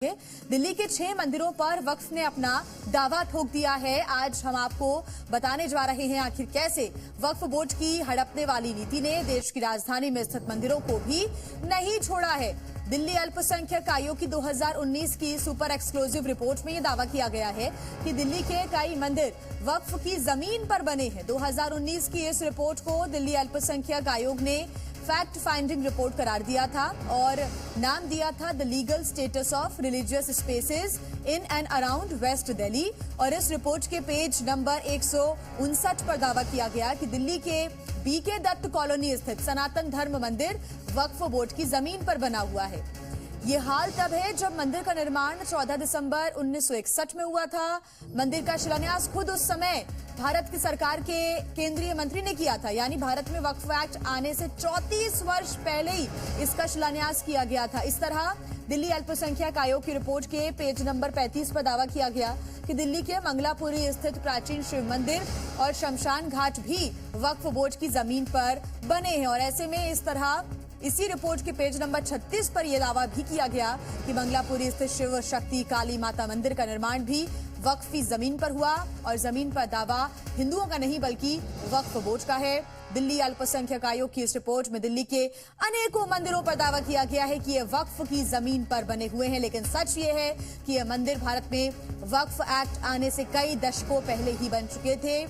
दिल्ली के 6 मंदिरों पर वक्फ ने अपना दावा ठोक दिया है। आज हम आपको बताने जा रहे हैं आखिर कैसे वक्फ बोर्ड की हड़पने वाली नीति ने देश की राजधानी में स्थित मंदिरों को भी नहीं छोड़ा है। दिल्ली अल्पसंख्यक आयोग की 2019 की सुपर एक्सक्लूसिव रिपोर्ट में यह दावा किया गया है कि दिल्ली के कई मंदिर वक्फ की जमीन पर बने हैं। 2019 की इस रिपोर्ट को दिल्ली अल्पसंख्यक आयोग ने फैक्ट फाइंडिंग रिपोर्ट करार दिया था और नाम दिया था the legal status of religious spaces in and around west Delhi. और इस रिपोर्ट के पेज नंबर 159 पर दावा किया गया कि दिल्ली के बीके दत्त कॉलोनी स्थित सनातन धर्म मंदिर वक्फ बोर्ड की जमीन पर बना हुआ है। ये हाल तब है जब मंदिर का निर्माण 14 दिसंबर 1961 में हुआ था। मंदिर का शिलान्यास खुद उस समय भारत की सरकार के केंद्रीय मंत्री ने किया था, यानी भारत में वक्फ एक्ट आने से 34 वर्ष पहले ही इसका शिलान्यास किया गया था। इस तरह दिल्ली अल्पसंख्यक आयोग की रिपोर्ट के पेज नंबर 35 पर दावा किया गया कि दिल्ली के मंगलापुरी स्थित प्राचीन शिव मंदिर और शमशान घाट भी वक्फ बोर्ड की जमीन पर बने हैं। और ऐसे में इस तरह इसी रिपोर्ट के पेज नंबर 36 पर यह दावा भी किया गया कि मंगलापुरी स्थित शिव शक्ति काली माता मंदिर का निर्माण भी वक्फी जमीन पर हुआ और जमीन पर दावा हिंदुओं का नहीं बल्कि वक्फ बोर्ड का है। दिल्ली अल्पसंख्यक आयोग की इस रिपोर्ट में दिल्ली के अनेकों मंदिरों पर दावा किया गया है कि ये वक्फ की जमीन पर बने हुए हैं, लेकिन सच ये है कि ये मंदिर भारत में वक्फ एक्ट आने से कई दशकों पहले ही बन चुके थे।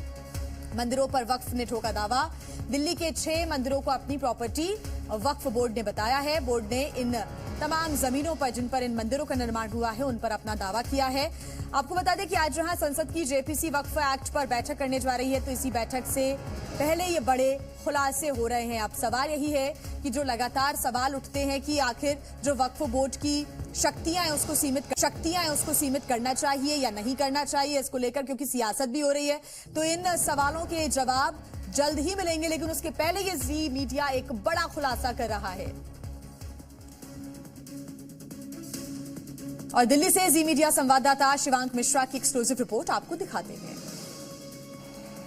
मंदिरों पर वक्फ ने ठोका दावा। दिल्ली के 6 मंदिरों को अपनी प्रॉपर्टी वक्फ बोर्ड ने बताया है। बोर्ड ने इन तमाम जमीनों पर जिन पर इन मंदिरों का निर्माण हुआ है उन पर अपना दावा किया है। आपको बता दें कि आज जहां संसद की जेपीसी वक्फ एक्ट पर बैठक करने जा रही है, तो इसी बैठक से पहले ये बड़े खुलासे हो रहे हैं। अब सवाल यही है कि जो लगातार सवाल उठते हैं कि आखिर जो वक्फ बोर्ड की शक्तियां हैं उसको सीमित करना चाहिए या नहीं करना चाहिए, इसको लेकर क्योंकि सियासत भी हो रही है, तो इन सवालों के जवाब जल्द ही मिलेंगे। लेकिन उसके पहले ये जी मीडिया एक बड़ा खुलासा कर रहा है और दिल्ली से जी मीडिया संवाददाता शिवांक मिश्रा की एक्सक्लूसिव रिपोर्ट आपको दिखाते हैं।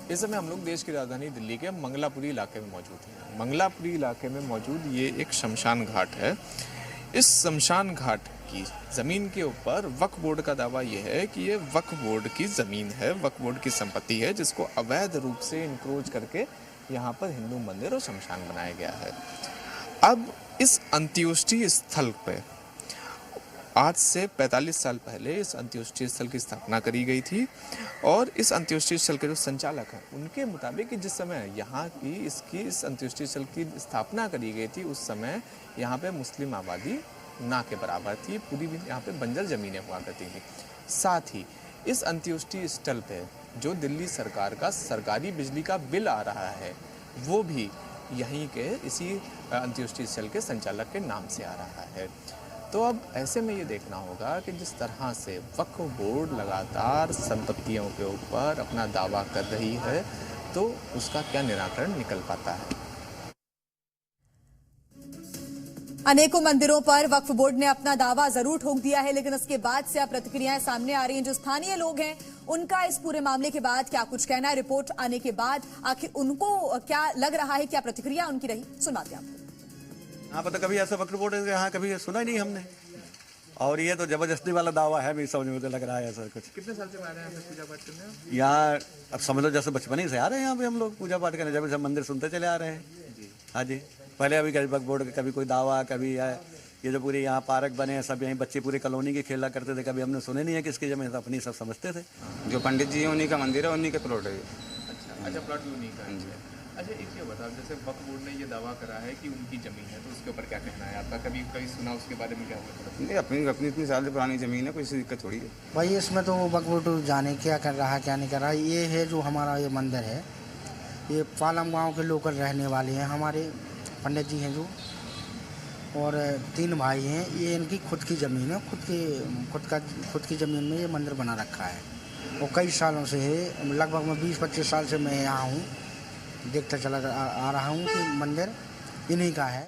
इस समय हम लोग देश की राजधानी दिल्ली के मंगलापुरी इलाके में मौजूद हैं। मंगलापुरी इलाके में मौजूद ये एक शमशान घाट है। इस शमशान घाट की ज़मीन के ऊपर वक्फ बोर्ड का दावा यह है कि ये वक्फ बोर्ड की ज़मीन है, वक्फ बोर्ड की संपत्ति है, जिसको अवैध रूप से इंक्रोच करके यहाँ पर हिंदू मंदिर और शमशान बनाया गया है। अब इस अंत्योष्टि स्थल पे आज से 45 साल पहले इस अंत्योष्टि स्थल की स्थापना करी गई थी और इस अंत्योष्टि स्थल के जो संचालक हैं उनके मुताबिक जिस समय यहाँ की इस अंत्योष्टि स्थल की स्थापना करी गई थी उस समय यहाँ पे मुस्लिम आबादी ना के बराबर थी। पूरी यहाँ पे बंजर ज़मीनें हुआ करती थी। साथ ही इस अंत्योष्टि स्थल पे जो दिल्ली सरकार का सरकारी बिजली का बिल आ रहा है वो भी यहीं के इसी अंत्योष्टि स्थल के संचालक के नाम से आ रहा है। तो अब ऐसे में ये देखना होगा कि जिस तरह से वक्फ बोर्ड लगातार संपत्तियों के ऊपर अपना दावा कर रही है तो उसका क्या निराकरण निकल पाता है। अनेकों मंदिरों पर वक्फ बोर्ड ने अपना दावा जरूर ठोक दिया है, लेकिन उसके बाद से अब प्रतिक्रियाएं सामने आ रही हैं। जो स्थानीय लोग हैं उनका इस पूरे मामले के बाद क्या कुछ कहना है, रिपोर्ट आने के बाद आखिर उनको क्या लग रहा है, क्या प्रतिक्रिया उनकी रही, सुनाते हैं आपको। यहाँ पर तो कभी ऐसा वक्फ बोर्ड यहाँ कभी सुना ही नहीं हमने, और ये तो जबरदस्ती वाला दावा है। भी समझ मुझे लग रहा है ऐसा कुछ। कितने साल से आ रहे हैं पूजा पाठ करने यहाँ? अब समझ लो जैसे बचपन ही से आ रहे हैं यहाँ पे हम लोग पूजा पाठ करने, जब सब मंदिर सुनते चले आ रहे हैं। हाँ जी, पहले अभी कभी वक्फ बोर्ड का कभी कोई दावा, कभी ये जो पूरे यहाँ पार्क बने हैं सब, यहीं बच्चे पूरी कॉलोनी के खेला करते थे, कभी हमने सुने नहीं है किसकी जमीन, अपनी सब समझते थे। जो पंडित जी है उन्हीं का मंदिर है, उन्हीं का प्लॉट है। अच्छा, प्लॉट भी उन्हीं का है। अच्छा, एक ये बताओ, जैसे वक्फ बोर्ड ने ये दावा करा है कि उनकी ज़मीन है, तो उसके ऊपर क्या कहना है आपका? कभी सुना उसके बारे में क्या होगा? नहीं, अपनी इतनी साल से पुरानी ज़मीन है, कोई सी दिक्कत थोड़ी है भाई। इसमें तो वक्फ बोर्ड जाने क्या कर रहा है क्या नहीं कर रहा है। ये है जो हमारा ये मंदिर है, ये पालम गाँव के लोकल रहने वाले हैं, हमारे पंडित जी हैं जो, और 3 भाई हैं। ये इनकी खुद की ज़मीन है, खुद की ज़मीन में ये मंदिर बना रखा है और कई सालों से है। लगभग मैं 20-25 साल से मैं यहाँ हूँ, देखता चला आ रहा हूँ कि मंदिर इन्हीं का है।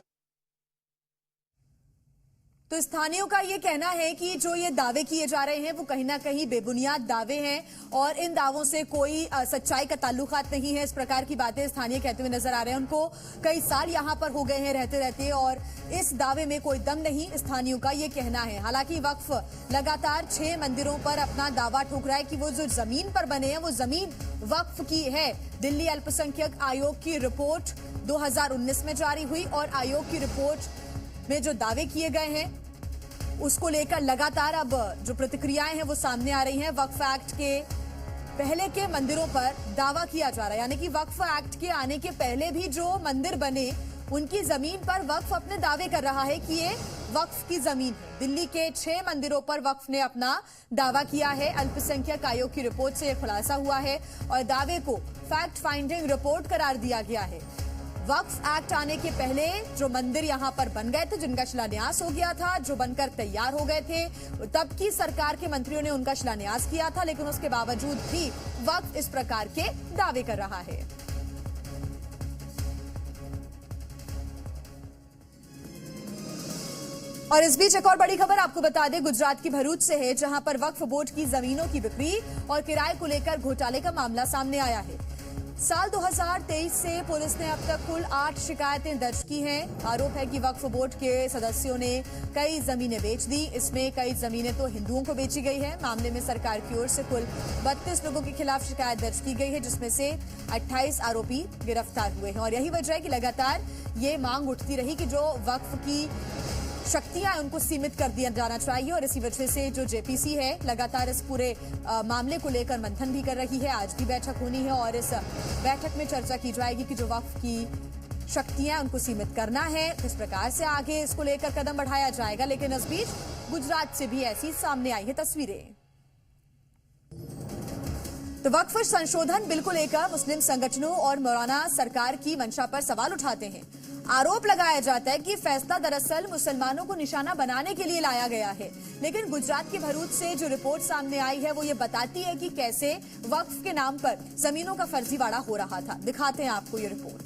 तो स्थानीयों का ये कहना है कि जो ये दावे किए जा रहे हैं वो कहीं ना कहीं बेबुनियाद दावे हैं और इन दावों से कोई सच्चाई का ताल्लुकात नहीं है। इस प्रकार की बातें स्थानीय कहते हुए नजर आ रहे हैं। उनको कई साल यहाँ पर हो गए हैं रहते रहते और इस दावे में कोई दम नहीं, स्थानीयों का ये कहना है। हालांकि वक्फ लगातार 6 मंदिरों पर अपना दावा ठोक रहा है कि वो जो जमीन पर बने हैं वो जमीन वक्फ की है। दिल्ली अल्पसंख्यक आयोग की रिपोर्ट 2019 में जारी हुई और आयोग की रिपोर्ट में जो दावे किए गए हैं उसको लेकर लगातार अब जो प्रतिक्रियाएं हैं वो सामने आ रही हैं। वक्फ एक्ट के पहले के मंदिरों पर दावा किया जा रहा है, यानी कि वक्फ एक्ट के आने के पहले भी जो मंदिर बने उनकी जमीन पर वक्फ अपने दावे कर रहा है कि ये वक्फ की जमीन है। दिल्ली के 6 मंदिरों पर वक्फ ने अपना दावा किया है। अल्पसंख्यक आयोग की रिपोर्ट से यह खुलासा हुआ है और दावे को फैक्ट फाइंडिंग रिपोर्ट करार दिया गया है। वक्फ एक्ट आने के पहले जो मंदिर यहां पर बन गए थे, जिनका शिलान्यास हो गया था, जो बनकर तैयार हो गए थे, तब की सरकार के मंत्रियों ने उनका शिलान्यास किया था, लेकिन उसके बावजूद भी वक्फ इस प्रकार के दावे कर रहा है। और इस बीच एक और बड़ी खबर आपको बता दें, गुजरात की भरूच से है, जहां पर वक्फ बोर्ड की जमीनों की बिक्री और किराए को लेकर घोटाले का मामला सामने आया है। साल 2023 से पुलिस ने अब तक कुल 8 शिकायतें दर्ज की हैं। आरोप है कि वक्फ बोर्ड के सदस्यों ने कई जमीनें बेच दी। इसमें कई जमीनें तो हिंदुओं को बेची गई है। मामले में सरकार की ओर से कुल 32 लोगों के खिलाफ शिकायत दर्ज की गई है, जिसमें से 28 आरोपी गिरफ्तार हुए हैं। और यही वजह है कि लगातार ये मांग उठती रही कि जो वक्फ की शक्तियां उनको सीमित कर दिया जाना चाहिए और इसी वजह से जो जेपीसी है लगातार इस पूरे मामले को लेकर मंथन भी कर रही है। आज भी बैठक होनी है और इस बैठक में चर्चा की जाएगी कि जो वक्फ की शक्तियां उनको सीमित करना है, किस प्रकार से आगे इसको लेकर कदम बढ़ाया जाएगा। लेकिन इस बीच गुजरात से भी ऐसी सामने आई है तस्वीरें। तो वक्फ संशोधन बिल को लेकर मुस्लिम संगठनों और मौलाना सरकार की मंशा पर सवाल उठाते हैं। आरोप लगाया जाता है कि फैसला दरअसल मुसलमानों को निशाना बनाने के लिए लाया गया है। लेकिन गुजरात के भरूच से जो रिपोर्ट सामने आई है वो ये बताती है कि कैसे वक्फ के नाम पर जमीनों का फर्जीवाड़ा हो रहा था। दिखाते हैं आपको ये रिपोर्ट।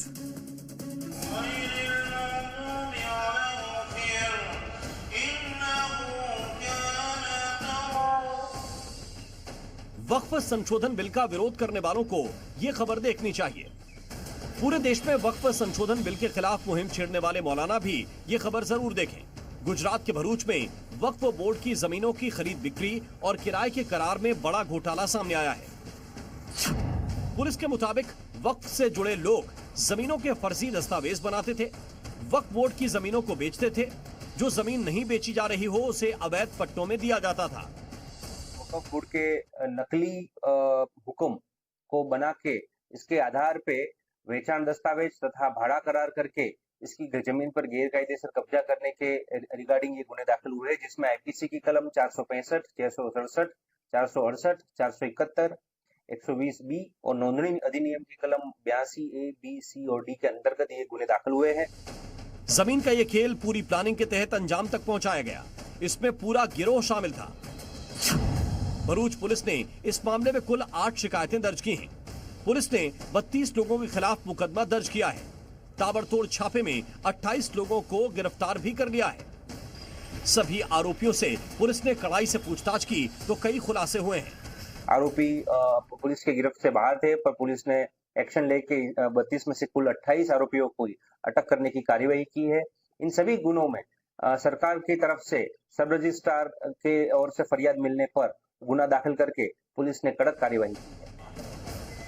वक्फ संशोधन बिल का विरोध करने वालों को ये खबर देखनी चाहिए। पूरे देश में वक्फ संशोधन बिल के खिलाफ मुहिम छेड़ने वाले मौलाना भी ये खबर जरूर देखें। गुजरात के भरूच में वक्फ बोर्ड की जमीनों की खरीद बिक्री और किराए के करार में बड़ा घोटाला सामने आया है। पुलिस के मुताबिक वक्फ से जुड़े लोग जमीनों के फर्जी दस्तावेज बनाते थे, वक्फ बोर्ड की जमीनों को बेचते थे। जो जमीन नहीं बेची जा रही हो उसे अवैध पट्टों में दिया जाता था। वक्फ बोर्ड के नकली हुक्म को बना के इसके आधार पे वेचाण दस्तावेज तथा भाड़ा करार करके इसकी जमीन पर गैरकायदेसर कब्जा करने के रिगार्डिंग ये गुने दाखिल हुए हैं, जिसमें आईपीसी की कलम 465, 667, 468, 471, 120 बी और नोंदणी अधिनियम की कलम 82 ए, बी, सी और डी के अंतर्गत ये गुने दाखिल हुए हैं। जमीन का ये खेल पूरी प्लानिंग के तहत अंजाम तक पहुंचाया गया। इसमें पूरा गिरोह शामिल था। भरूच पुलिस ने इस मामले में कुल 8 शिकायतें दर्ज की हैं। पुलिस ने 32 लोगों के खिलाफ मुकदमा दर्ज किया है। ताबड़तोड़ छापे में 28 लोगों को गिरफ्तार भी कर लिया है। सभी आरोपियों से पुलिस ने कड़ाई से पूछताछ की तो कई खुलासे हुए हैं। आरोपी पुलिस के गिरफ्त से बाहर थे, पर पुलिस ने एक्शन लेके 32 में से कुल 28 आरोपियों को अटक करने की कार्यवाही की है। इन सभी गुनों में सरकार की तरफ से सब रजिस्ट्रार के ओर से फरियाद मिलने पर गुना दाखिल करके पुलिस ने कड़क कार्यवाही की है।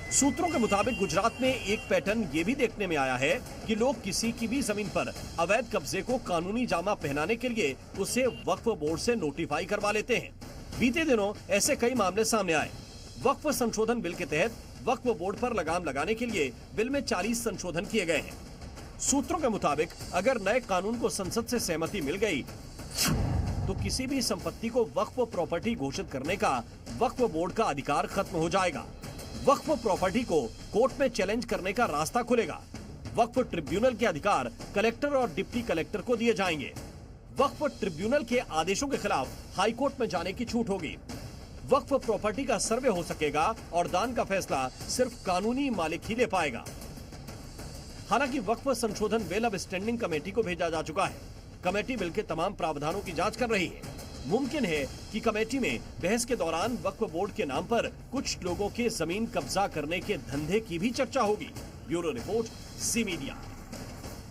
सूत्रों के मुताबिक गुजरात में एक पैटर्न ये भी देखने में आया है कि लोग किसी की भी जमीन पर अवैध कब्जे को कानूनी जामा पहनाने के लिए उसे वक्फ बोर्ड से नोटिफाई करवा लेते हैं। बीते दिनों ऐसे कई मामले सामने आए। वक्फ संशोधन बिल के तहत वक्फ बोर्ड पर लगाम लगाने के लिए बिल में 40 संशोधन किए गए हैं। सूत्रों के मुताबिक अगर नए कानून को संसद से सहमति मिल गई तो किसी भी संपत्ति को वक्फ प्रॉपर्टी घोषित करने का वक्फ बोर्ड का अधिकार खत्म हो जाएगा। वक्फ प्रॉपर्टी को कोर्ट में चैलेंज करने का रास्ता खुलेगा। वक्फ ट्रिब्यूनल के अधिकार कलेक्टर और डिप्टी कलेक्टर को दिए जाएंगे। वक्फ ट्रिब्यूनल के आदेशों के खिलाफ हाई कोर्ट में जाने की छूट होगी। वक्फ प्रॉपर्टी का सर्वे हो सकेगा और दान का फैसला सिर्फ कानूनी मालिक ही ले पाएगा। हालांकि वक्फ संशोधन बिल अब स्टैंडिंग कमेटी को भेजा जा चुका है। कमेटी बिल के तमाम प्रावधानों की जांच कर रही है। मुमकिन है कि कमेटी में बहस के दौरान वक्फ बोर्ड के नाम पर कुछ लोगों के जमीन कब्जा करने के धंधे की भी चर्चा होगी। Bureau report, C media.